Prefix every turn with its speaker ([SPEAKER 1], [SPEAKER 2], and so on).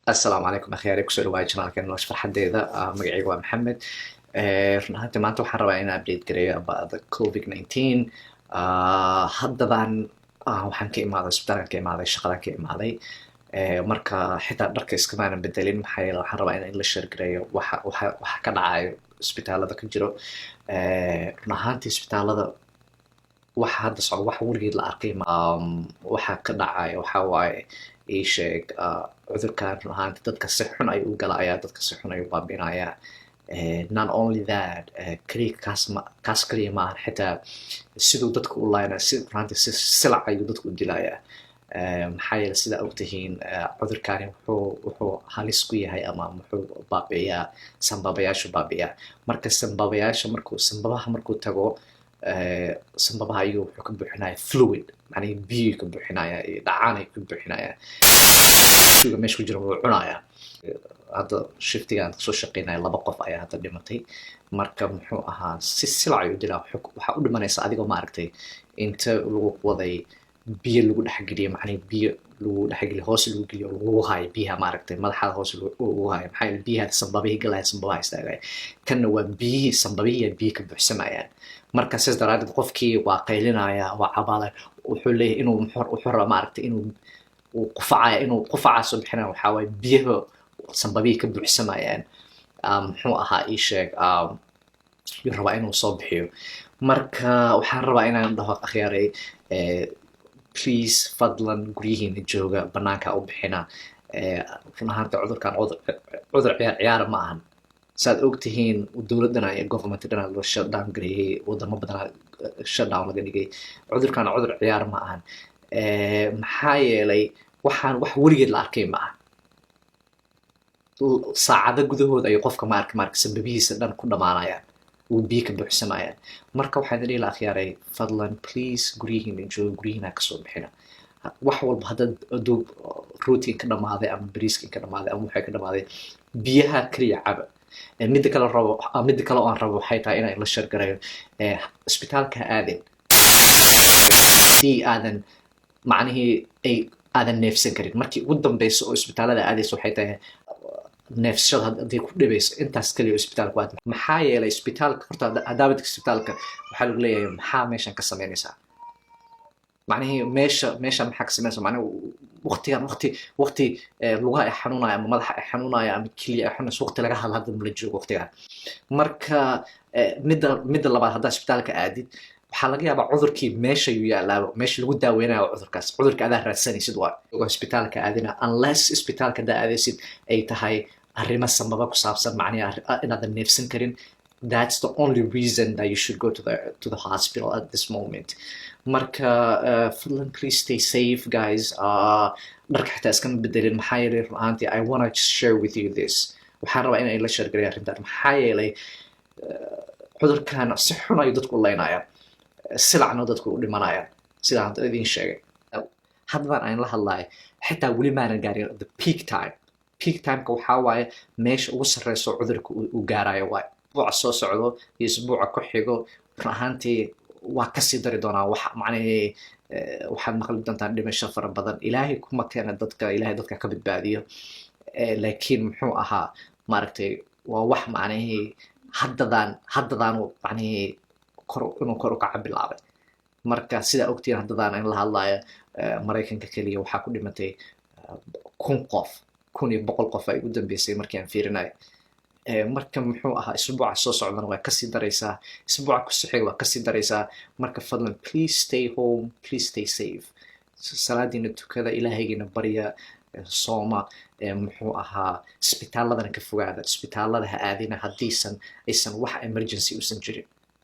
[SPEAKER 1] السلام عليكم أخياري kusoo dhawaada channelka nolosha farxadeeda magacayga waa maxamed run ahaantii maanta waxaan rabaa inaan update gareeyo about the covid-19 haddabaan waxaan ka imaaday isbitaalkan ka imaaday shaqadan ka imaaday marka xitaa dharka iskamaanan bedelin maxaa yeele waxaan rabaa inaan la share gareeyo waxa ka dhacayo isbitaalada ka jiro run ahaantii isbitaalada waxa hadda socda wax weligeed la arkay waxa ka dhacayo waxa waaye ii sheeg cudurkan run ahaantii dadka si xun ayuu u galayaa dadka si xun ayuu baabinayaa not only that kaliya kaas kaliya maahan xitaa siduu dadka u laayna si run ahaantii si silac ayuu dadka u dilayaa maxaa yeele sidaa ogtihiin cudurkani wuxuu halis ku yahay ama muxuu baabi'iyaa sanbabayaashu baabi'iyaa marka sanbabaha markuu tago sanbabaha ayuu wuxuu ka buuxinaya fluid macnaha biyo ka buuxinaya iyo dhacaan ay ka buuxinaya suuga meesha ku jira wuu cunayaa hadda shiftigaan kasoo shaqeynaya 2 qof ayaa hadda dhimatay marka muxuu ahaa si silac ayuu dilaa waxaa u dhimanaysa adigoo maaragtay inta lagu waday biyo lagu dhexgeliyo macnaha biyo lagu dhexgeliyo hoos lagu geliyo lagu haayo biyaha maaragtay madaxaada hoos lagu haayo maxaa yeele biyaha sanbabihii galaya sanbabaha istaagaya kanna waa biyihii sanbabihii biyo ka buuxsamayaan marka sidaas daraadeed qofkii waa qaylinaya waa cabaalaya wuxuu leeyahay inuu wuxuu rabaa maaragtay inuu qufacaa soo bixinaya waxaa waaye biyaha sanbabihii ka buuxsamayaan muxuu ahaa ii sheeg yuu rabaa inuu soo bixiyo marka waxaan rabaa inaan dhaho akhyaaray please fadlan guryihiina jooga banaanka u bixina run ahaantii cudurkan cudur ciyaara ma ahan saad ogtihiin dowladana iyo governmentdana loo shutdown gareeyey wadamo badanaa shutdown laga dhigay cudurkan cudur ciyaar ma ahan maxaa yeelay wax weligeed la arkay ma aha saacado gudahood ayuu qofka maarka sanbabihiisa dhan ku dhamaanayaan uu biyo ka buuxsamayaan marka waxaan dhihi lahaa akhyaaray fadlan please guryihiina jooga guryihiina kasoo bixina wax walba hadduu rootin ka dhamaaday ama bariiskin ka dhamaaday ama waxay ka dhamaaday biyaha kaliya caba midda kale oo aan rabo waxay tahay inaan la shargarayo isbitaalka aadin haddii aadan macnihii aadan neefsan karin markii ugu dambeysa oo isbitaalada aadaysa waxay tahay neefsashada haddii ku dhibayso intaas kaliya isbitaalku aad maxaa yeelay isbitaalka horta hadaabadka isbitaalka waxaa lagu leeyahay maxaa meeshan ka samaynaysaa macnihii meesha maxaa ka samaynaysaa macnaha waqti lugaha ay xanuunaya ama madaxa ay xanuunaya ama keliya ay xanuunaysa waqti laga hadla hadda mala joogo waqtigan marka midda labaad haddaa isbitaalka aadid waxaa laga yaabaa cudurkii meesha yuu yaalaaba meesha lagu daaweynayo cudurkaas cudurka adaa raadsanaysid waa isbitaalka aadina unless isbitaalka hadaa aadaysid ay tahay arrimo sanbaba ku saabsan macnaha inaadan neefsan karin that's the only reason that you should go to the hospital at this moment marka fadlan please stay safe guys dharka xitaa iskama bedelin maxaa yeelay run ahaantii I wanna just share with you this waxaan rabaa inay la share gareeyo arrintan maxaa yeelay cudurkan si xun ayuu dadku u leynayaan silacna dadku u dhimanayaan sidaan hadda idiin sheegay haddabaan aan la hadlayo xitaa weli maanan gaarin the peak timeka waxaa waaye meesha ugu sarreyso cudurka uu gaarayo waaye isbuuca soo socdo iyo isbuuca ku xigo run ahaantii waa kasii dari doonaa macnahii waxaad maqli doontaan dhimasho fara badan ilaahay kuma keena ilaahay dadka ka badbaadiyo laakiin muxuu ahaa maaragtay waa wax macnahii haddadaanu macnihii inuu kor u kaca bilaabay marka sidaa ogtiin haddadaan in la hadlayo maraykanka keliya waxaa ku dhimatay 1,100 qof ay u dambeysay markii aan fiirinayo marka muxuu ahaa isbuuca soo socdana waa kasii daraysaa isbuuca ku xiga waa kasii daraysaa marka fadlan please stay home please stay safe salaadiina tukada ilaahaygiina barya sooma muxuu ahaa isbitaaladana ka fogaada isbitaalada ha aadina haddiisan aysan wax emergency usan jirin